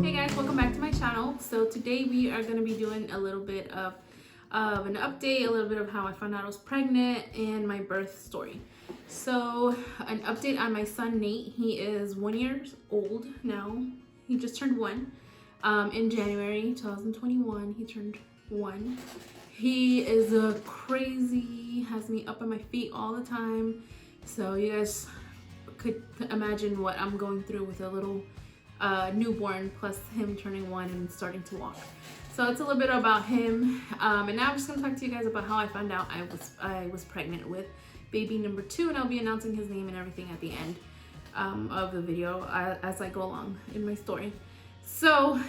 Hey guys, welcome back to my channel. So today we are going to be doing a little bit of an update, a little bit of how I found out I was pregnant and my birth story. So an update on my son Nate. He is 1 year old now. He just turned 1. In January 2021 he turned 1. He is a crazy, has me up on my feet all the time. So you guys could imagine what I'm going through with a little newborn plus him turning 1 and starting to walk. So it's a little bit about him, and now I'm just gonna talk to you guys about how I found out I was pregnant with baby number 2, and I'll be announcing his name and everything at the end of the video as I go along in my story. So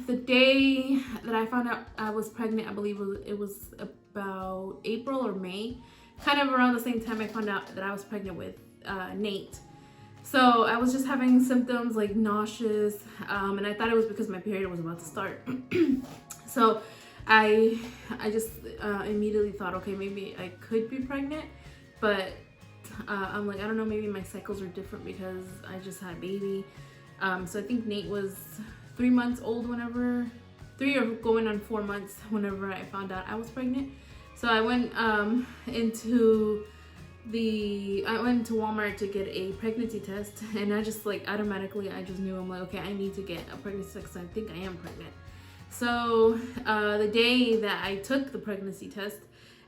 the day that I found out I was pregnant, I believe it was about April or May, kind of around the same time I found out that I was pregnant with Nate. So I was just having symptoms like nauseous, and I thought it was because my period was about to start. So I just immediately thought, okay, maybe I could be pregnant, but I'm like, I don't know, maybe my cycles are different because I just had a baby. So I think Nate was 3 months old whenever, 3 or going on 4 months whenever I found out I was pregnant. So I went into Walmart to get a pregnancy test, and I just like automatically I just knew, I'm like, okay, I need to get a pregnancy test because I think I am pregnant. So the day that I took the pregnancy test,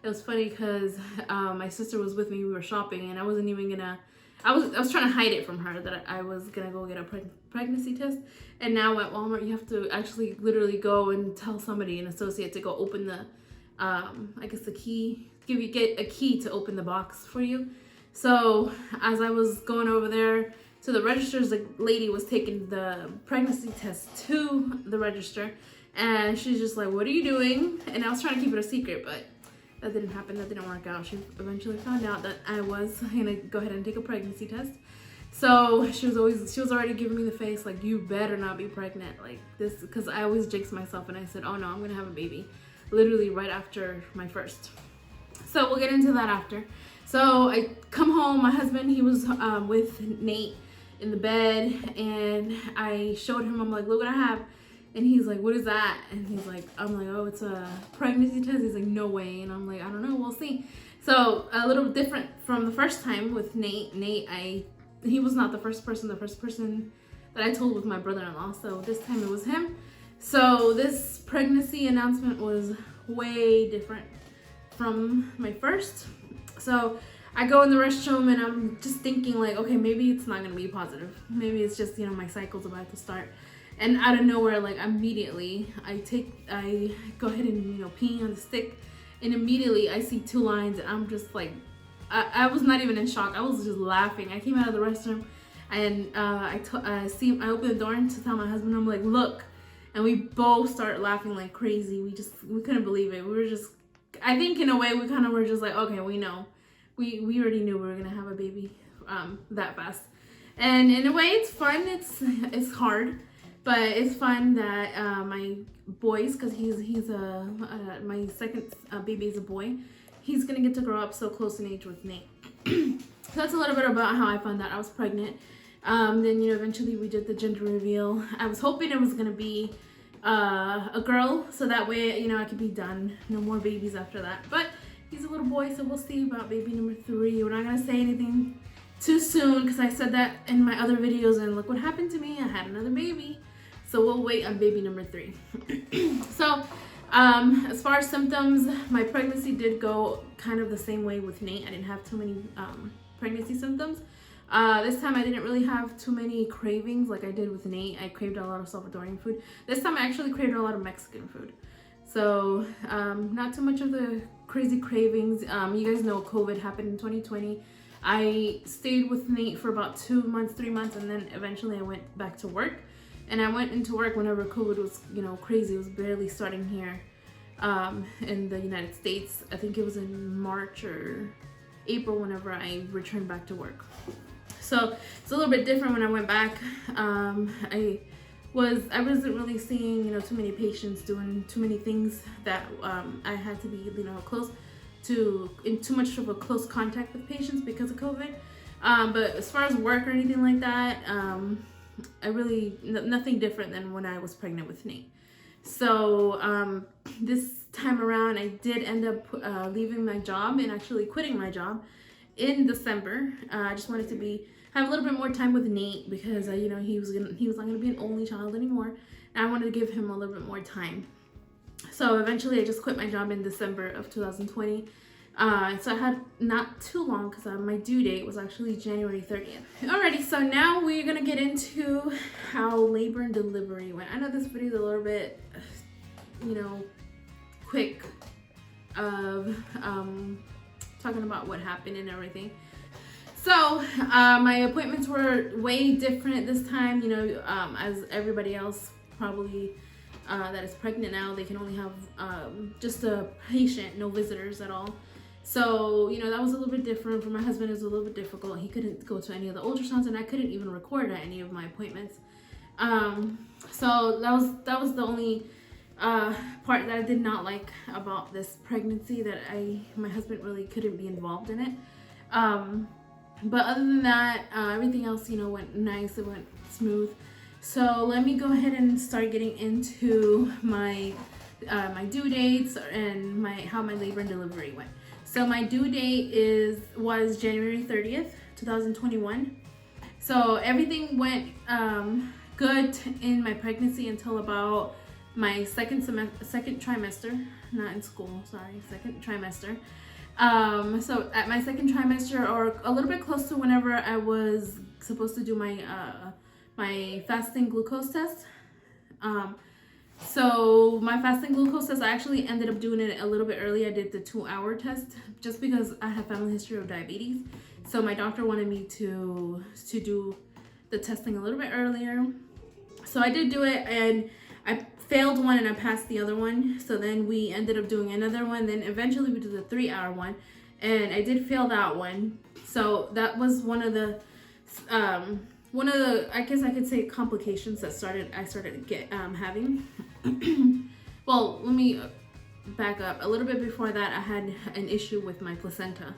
it was funny because my sister was with me. We were shopping, and I wasn't even gonna. I was trying to hide it from her that I was gonna go get a pregnancy test. And now at Walmart, you have to actually literally go and tell somebody, an associate, to go open the I guess the key. Get a key to open the box for you. So as I was going over there to the registers, the lady was taking the pregnancy test to the register, and she's just like, what are you doing? And I was trying to keep it a secret, but that didn't happen. That didn't work out. She eventually found out that I was gonna go ahead and take a pregnancy test. So she was already giving me the face like, you better not be pregnant like this, because I always jinx myself, and I said, oh no, I'm gonna have a baby literally right after my first. So we'll get into that after. So I come home, my husband, he was with Nate in the bed, and I showed him, I'm like, look what I have. And he's like, what is that? And he's like, I'm like, oh, it's a pregnancy test. He's like, no way. And I'm like, I don't know, we'll see. So a little different from the first time with Nate. He was not the first person. The first person that I told was my brother-in-law. So this time it was him. So this pregnancy announcement was way different from my first. So I go in the restroom, and I'm just thinking like, okay, maybe it's not gonna be positive. Maybe it's just, my cycle's about to start. And out of nowhere, like immediately, I go ahead and pee on the stick, and immediately I see 2 lines, and I'm just like, I was not even in shock. I was just laughing. I came out of the restroom, and I opened the door to tell my husband, I'm like, look, and we both started laughing like crazy. We couldn't believe it. We were just, I think in a way we kind of were just like, okay, we know. We already knew we were gonna have a baby that fast. And in a way it's fun. It's hard, but it's fun that my boys, because he's my second baby is a boy, he's gonna get to grow up so close in age with Nate. So that's a little bit about how I found out I was pregnant. Then eventually we did the gender reveal. I was hoping it was gonna be a girl, so that way I could be done, no more babies after that. But he's a little boy, so we'll see about baby number 3. We're not gonna say anything too soon, because I said that in my other videos, and look what happened to me. I had another baby. So we'll wait on baby number 3. So as far as symptoms, my pregnancy did go kind of the same way with Nate. I didn't have too many pregnancy symptoms. This time I didn't really have too many cravings like I did with Nate. I craved a lot of Salvadorian food. This time I actually craved a lot of Mexican food. So not too much of the crazy cravings. You guys know COVID happened in 2020. I stayed with Nate for about 2 months, 3 months, and then eventually I went back to work. And I went into work whenever COVID was, crazy. It was barely starting here in the United States. I think it was in March or April whenever I returned back to work. So it's a little bit different when I went back. I wasn't really seeing, too many patients, doing too many things that I had to be, in too much of a close contact with patients because of COVID. But as far as work or anything like that, nothing different than when I was pregnant with Nate. So this time around, I did end up leaving my job and actually quitting my job in December. I just wanted to have a little bit more time with Nate because he was not gonna be an only child anymore, and I wanted to give him a little bit more time. So eventually, I just quit my job in December of 2020. So I had not too long because my due date was actually January 30th. Alrighty, so now we're gonna get into how labor and delivery went. I know this video is a little bit, quick of talking about what happened and everything. So my appointments were way different this time. As everybody else probably that is pregnant now, they can only have just a patient, no visitors at all. So, that was a little bit different. For my husband, it was a little bit difficult. He couldn't go to any of the ultrasounds, and I couldn't even record at any of my appointments. So that was the only part that I did not like about this pregnancy, that my husband really couldn't be involved in it. But other than that, everything else, went nice. It went smooth. So let me go ahead and start getting into my due dates and how my labor and delivery went. So my due date was January 30th, 2021. So everything went good in my pregnancy until about my second trimester, not in school, sorry, second trimester. So at my second trimester, or a little bit close to whenever I was supposed to do my fasting glucose test. So my fasting glucose test, I actually ended up doing it a little bit early. I did the 2-hour test just because I have family history of diabetes. So my doctor wanted me to do the testing a little bit earlier. So I did do it, and I failed one and I passed the other one. So then we ended up doing another one. Then eventually we did the 3-hour one, and I did fail that one. So that was one of the I guess I could say complications that I started having. Well, let me back up a little bit. Before that, I had an issue with my placenta.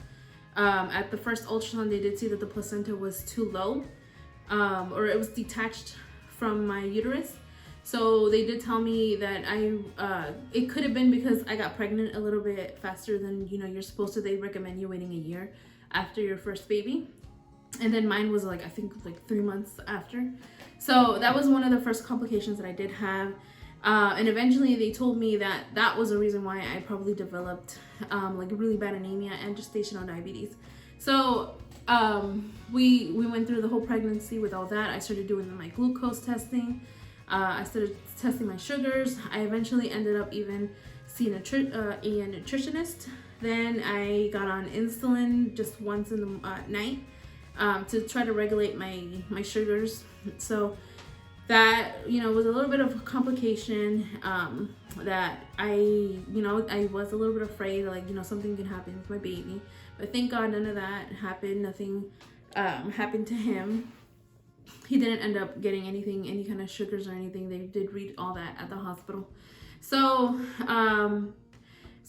At the first ultrasound, they did see that the placenta was too low, or it was detached from my uterus. So they did tell me that it could have been because I got pregnant a little bit faster than you're supposed to. They recommend you waiting a year after your first baby. And then mine was I think 3 months after. So that was one of the first complications that I did have. And eventually they told me that was the reason why I probably developed really bad anemia and gestational diabetes. So we went through the whole pregnancy with all that. I started doing my glucose testing. I started testing my sugars. I eventually ended up even seeing a nutritionist. Then I got on insulin just once in the night. To try to regulate my sugars. So that was a little bit of a complication, that I was a little bit afraid something can happen with my baby, but thank God none of that happened. Nothing happened to him. He didn't end up getting any kind of sugars or anything. They did read all that at the hospital. So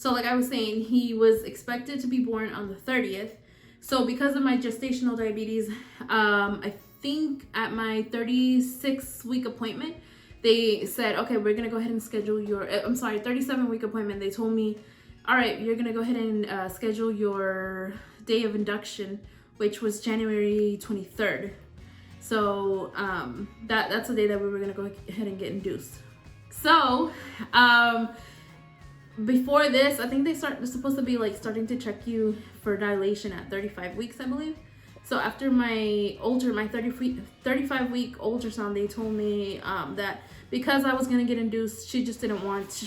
like I was saying, he was expected to be born on the 30th. So because of my gestational diabetes, I think at my 36-week appointment, they said, okay, we're going to go ahead and schedule 37-week appointment. They told me, all right, you're going to go ahead and schedule your day of induction, which was January 23rd. So that's the day that we were going to go ahead and get induced. So before this, I think they're supposed to be starting to check you for dilation at 35 weeks, I believe. So after my 35-week ultrasound, they told me that because I was gonna get induced, she didn't want to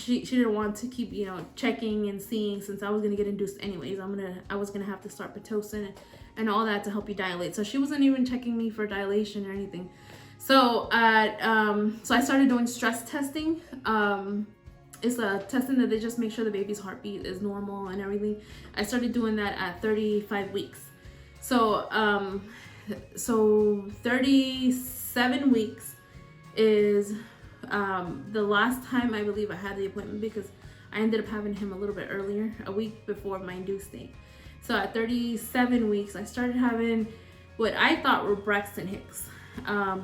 keep checking and seeing, since I was gonna get induced anyways. I was gonna have to start Pitocin and all that to help you dilate. So she wasn't even checking me for dilation or anything. So so I started doing stress testing. It's a testing that they just make sure the baby's heartbeat is normal and everything. I started doing that at 35 weeks. So 37 weeks is the last time I believe I had the appointment, because I ended up having him a little bit earlier, a week before my induced date. So at 37 weeks, I started having what I thought were Braxton Hicks.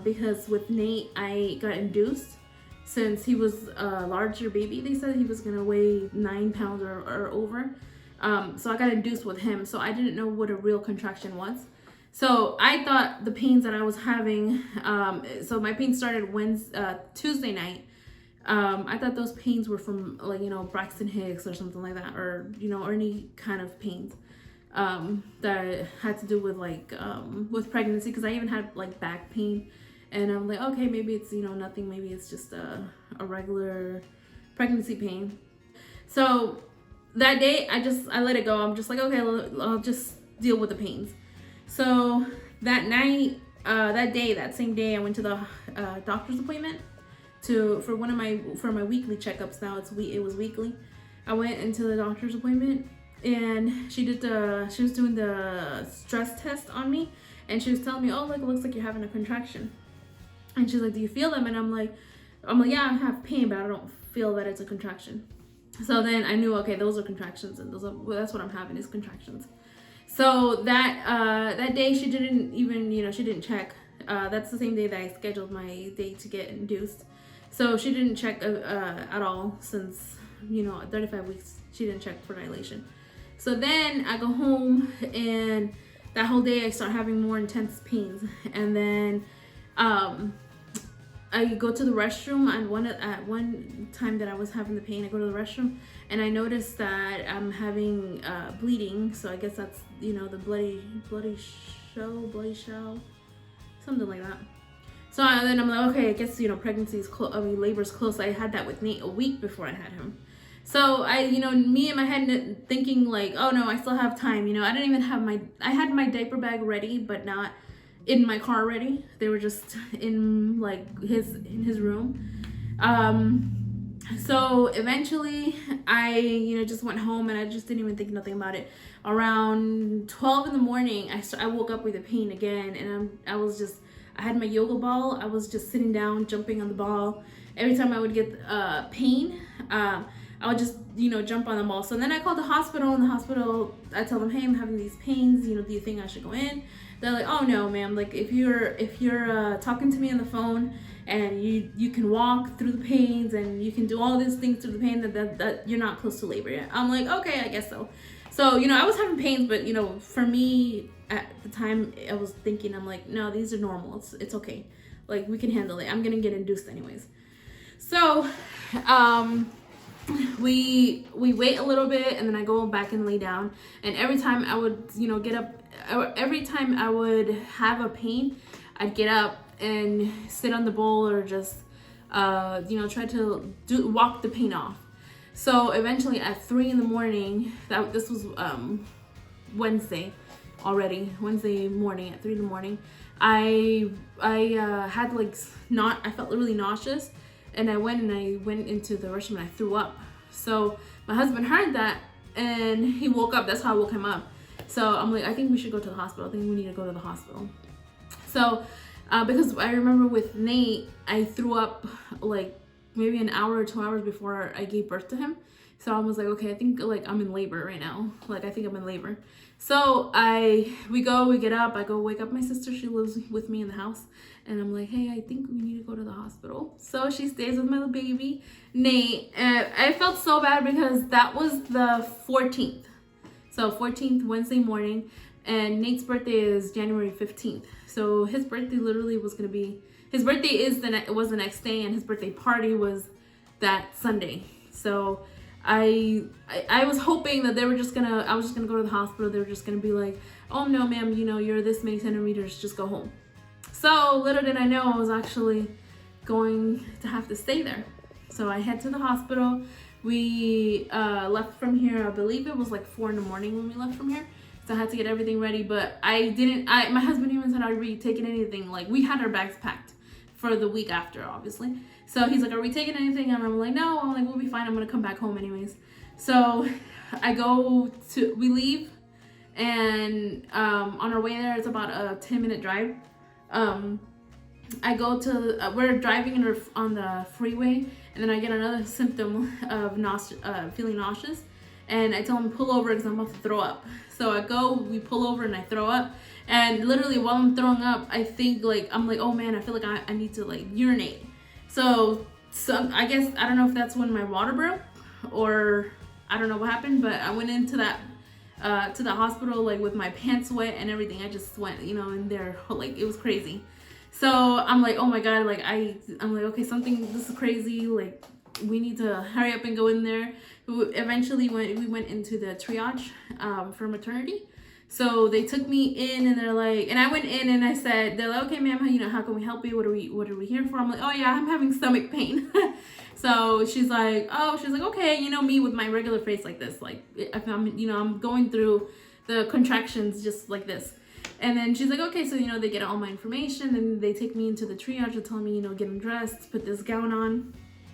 because with Nate, I got induced since he was a larger baby. They said he was gonna weigh 9 pounds or over. So I got induced with him. So I didn't know what a real contraction was. So I thought the pains that I was having, so my pain started Tuesday night. I thought those pains were from like, Braxton Hicks or something like that, or, or any kind of pains, that had to do with like, with pregnancy. Cause I even had like back pain, and I'm like, okay, maybe it's, nothing. Maybe it's just a regular pregnancy pain. So that day I let it go. I'm just like, okay, I'll just deal with the pains. So that night, that same day, I went to the doctor's appointment for my weekly checkups. Now it was weekly. I went into the doctor's appointment, and she was doing the stress test on me, and she was telling me, oh, look, it looks like you're having a contraction. And she's like, do you feel them? And I'm like, yeah, I have pain, but I don't feel that it's a contraction. So then I knew, okay, those are contractions, and that's what I'm having is contractions. So that day she didn't even, she didn't check. That's the same day that I scheduled my day to get induced. So she didn't check at all since, 35 weeks. She didn't check for dilation. So then I go home, and that whole day I start having more intense pains. And then I go to the restroom, and at one time that I was having the pain, I go to the restroom, and I noticed that I'm having bleeding. So I guess that's, the bloody show, something like that. So then I'm like, okay, I guess, pregnancy is close. Labor's close. I had that with Nate a week before I had him. So me in my head thinking like, oh no, I still have time. I didn't even have I had my diaper bag ready, but not in my car ready. They were just in like in his room. So eventually I just went home, and I just didn't even think nothing about it. Around 12 in the morning, I woke up with a pain again, and I had my yoga ball. I was just sitting down, jumping on the ball. Every time I would get pain, I would just jump on the ball. So then I called the hospital, and the hospital, I tell them, hey, I'm having these pains, do you think I should go in? They're like, oh no, ma'am, like if you're talking to me on the phone, and you can walk through the pains, and you can do all these things through the pain, that you're not close to labor yet. I'm like, okay, I guess so. So I was having pains, but for me at the time, I was thinking, I'm like, no, these are normal. It's okay, like we can handle it. I'm gonna get induced anyways. So we wait a little bit, and then I go back and lay down, and every time I would get up, every time I would have a pain, I'd get up and sit on the bowl, or just try to walk the pain off. So eventually at 3 in the morning, this was Wednesday morning at 3 in the morning, I had I felt really nauseous, and I went into the restroom, and I threw up. So my husband heard that, and he woke up. That's how I woke him up. So I'm like, I think we should go to the hospital. I think we need to go to the hospital. So because I remember with Nate, I threw up like maybe an hour or 2 hours before I gave birth to him. So I was like, okay, I think like I'm in labor right now. Like I think I'm in labor. So we get up, I go wake up my sister. She lives with me in the house, and I'm like, hey, I think we need to go to the hospital. So she stays with my little baby, Nate. And I felt so bad because that was the 14th. So 14th, Wednesday morning, and Nate's birthday is January 15th. So his birthday literally was gonna be, his birthday was the next day, and his birthday party was that Sunday. So I was hoping that I was just gonna go to the hospital. They were just gonna be like, oh no, ma'am, you're this many centimeters, just go home. So little did I know I was actually going to have to stay there. So I head to the hospital. We left from here, I believe it was like 4 in the morning when we left from here. So I had to get everything ready, but my husband even said, are we taking anything? Like we had our bags packed for the week after, obviously. So he's like, are we taking anything? And I'm like, no. I'm like, we'll be fine. I'm gonna come back home anyways. So we leave, and on our way there, it's about a 10-minute drive. We're driving on the freeway, and then I get another symptom of feeling nauseous, and I tell him pull over because I'm about to throw up. So we pull over, and I throw up, And literally while I'm throwing up, I think like, I'm like, oh man, I feel like I need to like urinate. So I guess, I don't know if that's when my water broke or I don't know what happened, but I went into that to the hospital like with my pants wet and everything. I just went, you know, in there, like it was crazy. So I'm like, oh my god, like I'm like, okay, this is crazy, like we need to hurry up and go in there. Eventually we went into the triage for maternity. So they took me in and they're like, and I went in and I said, they're like, okay ma'am, you know, how can we help you? What are we here for? I'm like, oh yeah, I'm having stomach pain. So she's like, okay, you know, me with my regular face like this, like if I'm, you know, I'm going through the contractions just like this. And then she's like, okay, so, you know, they get all my information and they take me into the triage and tell me, you know, get dressed, put this gown on,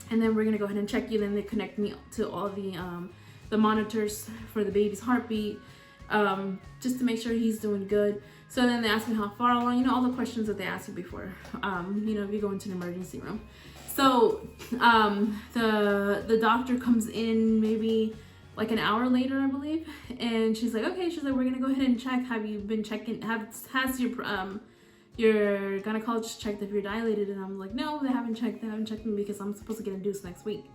and then we're gonna go ahead and check you. Then they connect me to all the monitors for the baby's heartbeat, just to make sure he's doing good. So then they ask me how far along, you know, all the questions that they ask you before, you know, if you go into an emergency room. So the doctor comes in maybe like an hour later, I believe, and she's like, okay, she's like, we're gonna go ahead and check. Have you been checking? Has your gynecologist checked if you're dilated? And I'm like, no, they haven't checked. They haven't checked me because I'm supposed to get induced next week.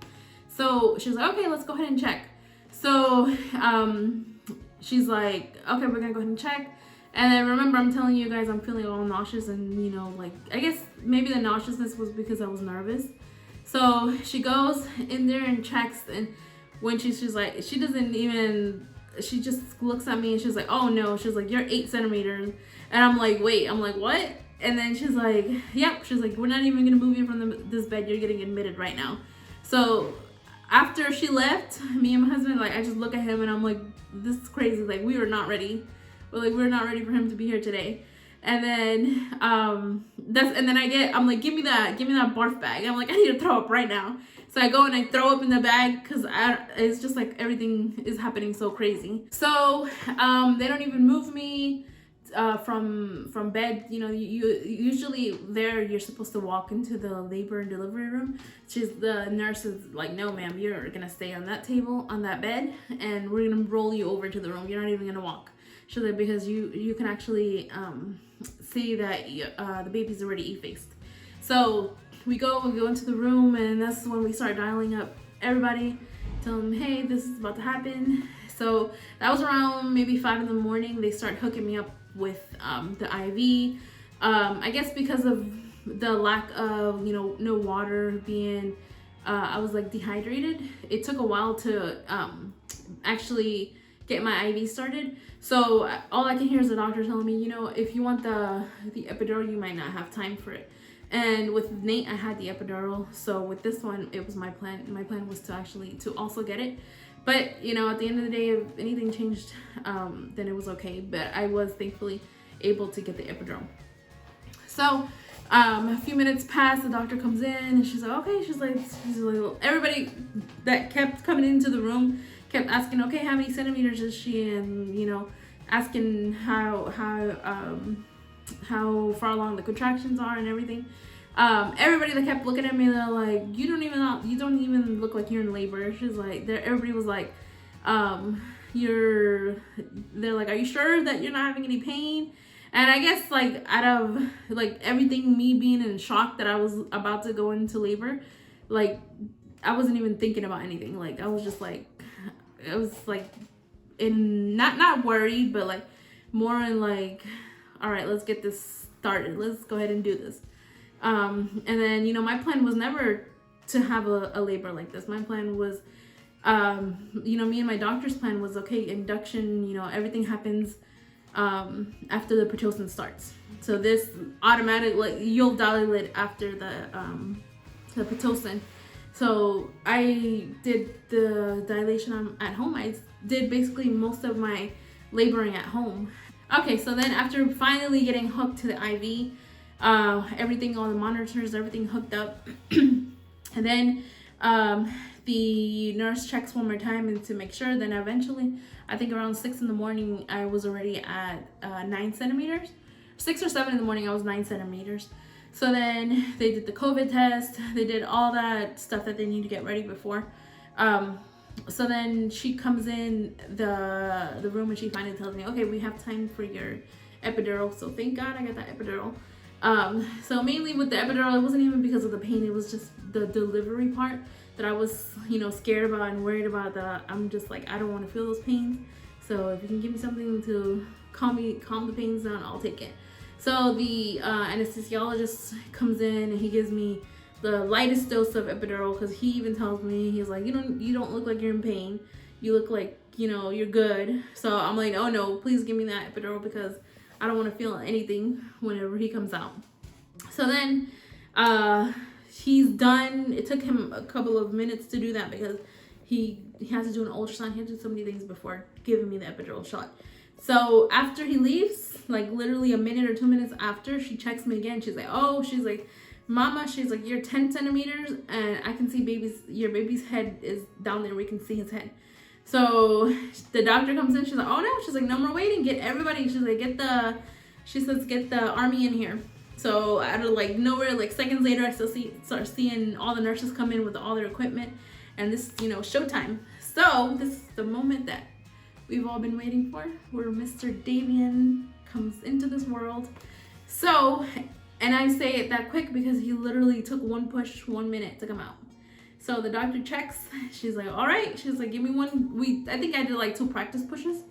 So she's like, okay, let's go ahead and check. So she's like, okay, we're gonna go ahead and check. And then remember, I'm telling you guys, I'm feeling all nauseous, and you know, like, I guess maybe the nauseousness was because I was nervous. So she goes in there and checks, and when she's like, she just looks at me and she's like, oh no, she's like, you're 8 centimeters. And I'm like, wait, I'm like, what? And then she's like, yep, she's like, we're not even gonna move you from this bed, you're getting admitted right now. So after she left, me and my husband, like, I just look at him and I'm like, this is crazy, like, we were not ready. We're not ready for him to be here today. And then I'm like, give me that barf bag. I'm like, I need to throw up right now. So I go and I throw up in the bag because it's just like everything is happening so crazy. So they don't even move me from bed. You know, you usually there you're supposed to walk into the labor and delivery room. The nurse is like, no ma'am, you're gonna stay on that table, on that bed, and we're gonna roll you over to the room. You're not even gonna walk. She's like, because you can actually see that the baby's already effaced. So we go into the room, and that's when we start dialing up everybody, tell them, hey, this is about to happen. So that was around maybe 5 in the morning. They start hooking me up with the IV. I guess because of the lack of, you know, no water, being I was like dehydrated. It took a while to actually get my IV started. So all I can hear is the doctor telling me, you know, if you want the epidural, you might not have time for it. And with Nate, I had the epidural. So with this one, it was my plan. My plan was to also get it. But, you know, at the end of the day, if anything changed, then it was okay. But I was thankfully able to get the epidural. So a few minutes pass, the doctor comes in and she's like, okay, she's like, everybody that kept coming into the room kept asking, okay, how many centimeters is she? And, you know, asking how far along the contractions are and everything. Everybody that kept looking at me, they're like, you don't even look like you're in labor. She's like, everybody was like, they're like, are you sure that you're not having any pain? And I guess like out of like everything, me being in shock that I was about to go into labor, like I wasn't even thinking about anything. Like I was just like, it was like in not worried, but like more in like, all right, let's get this started. Let's go ahead and do this. And then, you know, my plan was never to have a labor like this. My plan was, you know, me and my doctor's plan was, okay, induction, you know, everything happens after the Pitocin starts. So this automatic, like, you'll dilate after the Pitocin. So I did the dilation at home. I did basically most of my laboring at home. Okay, so then after finally getting hooked to the IV, everything, all the monitors, everything hooked up, and then the nurse checks one more time and to make sure. Then eventually, I think around 6 in the morning, I was already at 9 centimeters. 6 or 7 in the morning, I was 9 centimeters. So then they did the COVID test. They did all that stuff that they need to get ready before. So then she comes in the room and she finally tells me, okay, we have time for your epidural. So thank God I got that epidural. So mainly with the epidural, it wasn't even because of the pain. It was just the delivery part that I was, you know, scared about and worried about, that I'm just like, I don't want to feel those pains. So if you can give me something to calm the pains down, I'll take it. So the anesthesiologist comes in and he gives me the lightest dose of epidural, because he even tells me, he's like, you don't look like you're in pain. You look like, you know, you're good. So I'm like, oh no, please give me that epidural, because I don't want to feel anything whenever he comes out. So then he's done. It took him a couple of minutes to do that, because he has to do an ultrasound. He has to do so many things before giving me the epidural shot. So after he leaves, like literally a minute or 2 minutes after, she checks me again. She's like, Mama, she's like, you're 10 centimeters and I can see your baby's head is down there. We can see his head. So the doctor comes in. She's like, oh no. She's like, no more waiting. Get everybody. She's like, get the army in here. So out of like nowhere, like seconds later, I start seeing all the nurses come in with all their equipment, and this, you know, showtime. So this is the moment that we've all been waiting for, where Mr. Davian comes into this world. So, and I say it that quick because he literally took one push, 1 minute to come out. So the doctor checks. She's like, all right. She's like, give me one. I think I did like 2 practice pushes.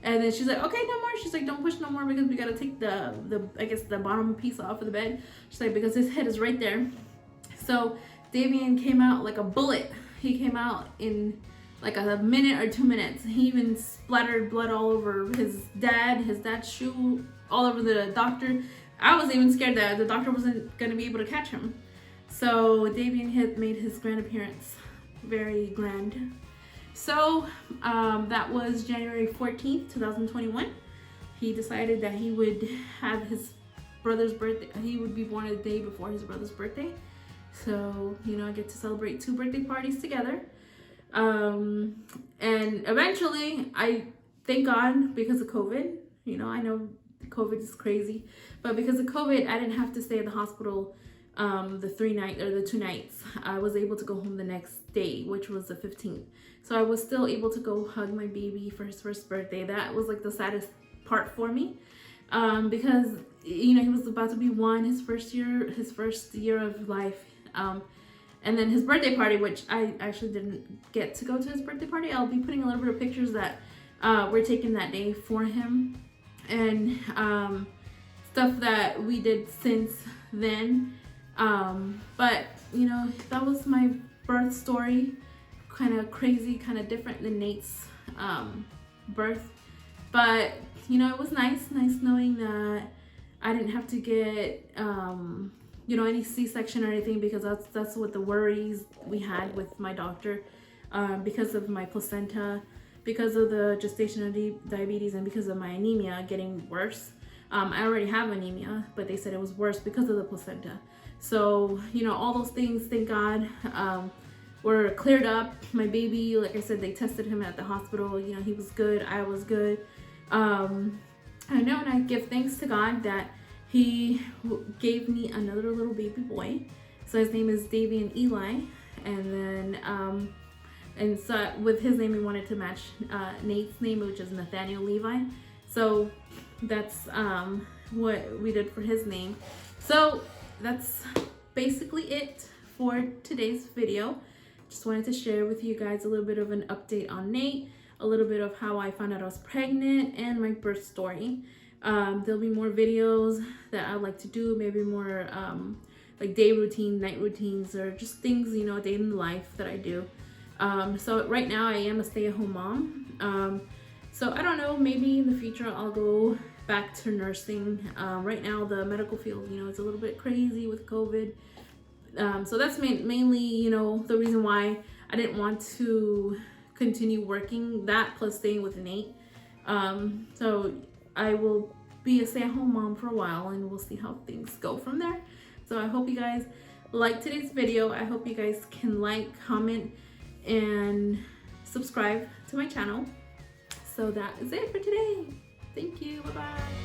And then she's like, okay, no more. She's like, don't push no more, because we got to take the bottom piece off of the bed. She's like, because his head is right there. So Davian came out like a bullet. He came out in like a minute or 2 minutes. He even splattered blood all over his dad's shoe, all over the doctor. I was even scared that the doctor wasn't going to be able to catch him. So Davian had made his grand appearance. Very grand. So that was January 14th, 2021. He decided that he would have his brother's birthday. He would be born a day before his brother's birthday. So, you know, I get to celebrate 2 birthday parties together. And eventually, I thank God, because of COVID, you know, I know COVID is crazy, but because of COVID, I didn't have to stay at the hospital the 2 nights. I was able to go home the next day, which was the 15th. So I was still able to go hug my baby for his first birthday. That was like the saddest part for me, because, you know, he was about to be 1, his first year of life. And then his birthday party, which I actually didn't get to go to his birthday party. I'll be putting a little bit of pictures that were taken that day for him, and stuff that we did since then. But, you know, that was my birth story. Kind of crazy, kind of different than Nate's birth. But, you know, it was nice knowing that I didn't have to get, you know, any C-section or anything, because that's what the worries we had with my doctor, because of my placenta, because of the gestational diabetes, and because of my anemia getting worse. I already have anemia, but they said it was worse because of the placenta. So, you know, all those things, thank God, were cleared up. My baby, like I said, they tested him at the hospital. You know, he was good. I was good. I know, and I give thanks to God that he gave me another little baby boy. So his name is Davian Eli. And then, and so with his name, we wanted to match Nate's name, which is Nathaniel Levi. So that's what we did for his name. So that's basically it for today's video. Just wanted to share with you guys a little bit of an update on Nate, a little bit of how I found out I was pregnant, and my birth story. There'll be more videos that I like to do, maybe more like day routine, night routines, or just things, you know, day in the life that I do. So right now I am a stay-at-home mom. So I don't know, maybe in the future I'll go back to nursing. Right now the medical field, you know, it's a little bit crazy with COVID. So that's mainly, you know, the reason why I didn't want to continue working, that plus staying with Nate. So I will be a stay-at-home mom for a while, and we'll see how things go from there. So I hope you guys like today's video. I hope you guys can like, comment, and subscribe to my channel. So that is it for today. Thank you. Bye-bye.